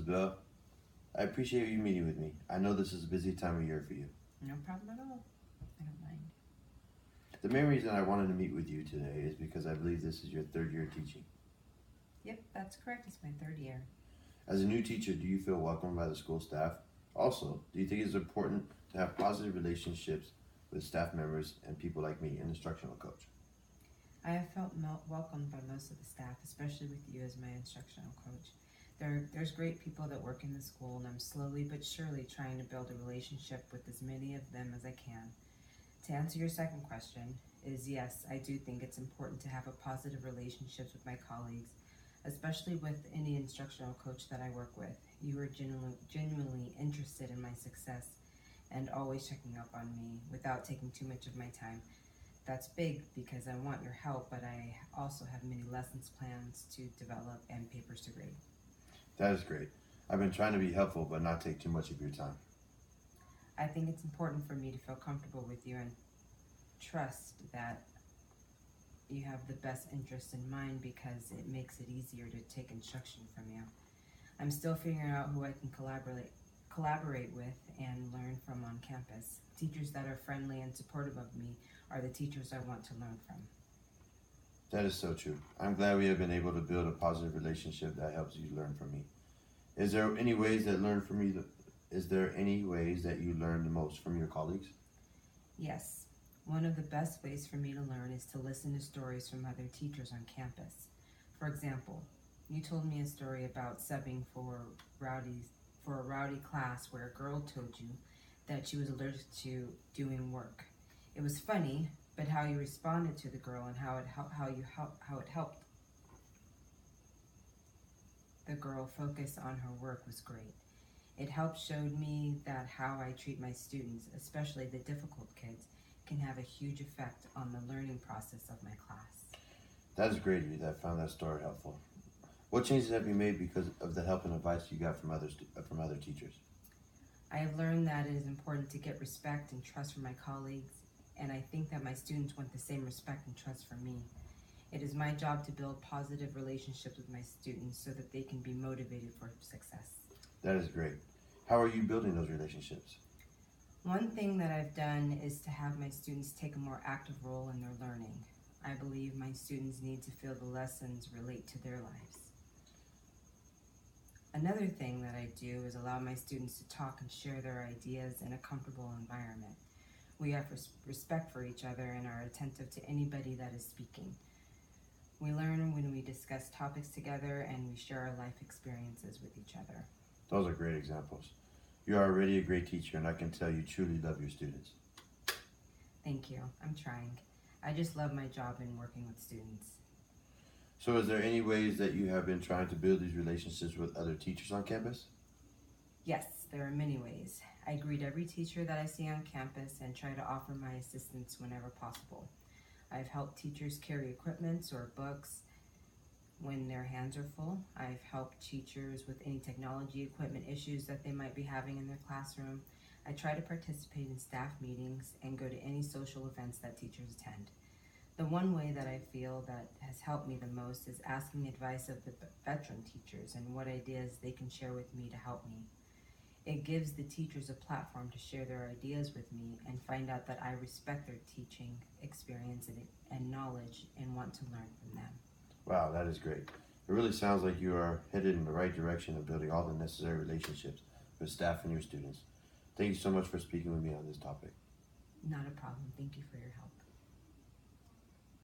Bell. I appreciate you meeting with me. I know this is a busy time of year for you. No problem at all. I don't mind. The main reason I wanted to meet with you today is because I believe this is your third year teaching. Yep, that's correct. It's my third year. As a new teacher, do you feel welcomed by the school staff? Also, do you think it's important to have positive relationships with staff members and people like me, an instructional coach? I have felt welcomed by most of the staff, especially with you as my instructional coach. There's great people that work in the school, and I'm slowly but surely trying to build a relationship with as many of them as I can. To answer your second question, is yes, I do think it's important to have a positive relationships with my colleagues, especially with any instructional coach that I work with. You are genuinely interested in my success and always checking up on me without taking too much of my time. That's big because I want your help, but I also have many lessons plans to develop and papers to grade. That is great. I've been trying to be helpful but not take too much of your time. I think it's important for me to feel comfortable with you and trust that you have the best interest in mind because it makes it easier to take instruction from you. I'm still figuring out who I can collaborate with and learn from on campus. Teachers that are friendly and supportive of me are the teachers I want to learn from. That is so true. I'm glad we have been able to build a positive relationship that helps you learn from me. Is there any ways that you learn the most from your colleagues? Yes. One of the best ways for me to learn is to listen to stories from other teachers on campus. For example, you told me a story about subbing for a rowdy class where a girl told you that she was allergic to doing work. It was funny, but how you responded to the girl and how it helped the girl focus on her work was great. It showed me that how I treat my students, especially the difficult kids, can have a huge effect on the learning process of my class. That is great of you that found that story helpful. What changes have you made because of the help and advice you got from other teachers? I have learned that it is important to get respect and trust from my colleagues, and I think that my students want the same respect and trust from me. It is my job to build positive relationships with my students so that they can be motivated for success. That is great. How are you building those relationships? One thing that I've done is to have my students take a more active role in their learning. I believe my students need to feel the lessons relate to their lives. Another thing that I do is allow my students to talk and share their ideas in a comfortable environment. We have respect for each other and are attentive to anybody that is speaking. We learn when we discuss topics together and we share our life experiences with each other. Those are great examples. You are already a great teacher, and I can tell you truly love your students. Thank you. I'm trying. I just love my job in working with students. So is there any ways that you have been trying to build these relationships with other teachers on campus? Yes, there are many ways. I greet every teacher that I see on campus and try to offer my assistance whenever possible. I've helped teachers carry equipment or books when their hands are full. I've helped teachers with any technology equipment issues that they might be having in their classroom. I try to participate in staff meetings and go to any social events that teachers attend. The one way that I feel that has helped me the most is asking advice of the veteran teachers and what ideas they can share with me to help me. It gives the teachers a platform to share their ideas with me and find out that I respect their teaching experience and knowledge and want to learn from them. Wow, that is great. It really sounds like you are headed in the right direction of building all the necessary relationships with staff and your students. Thank you so much for speaking with me on this topic. Not a problem. Thank you for your help.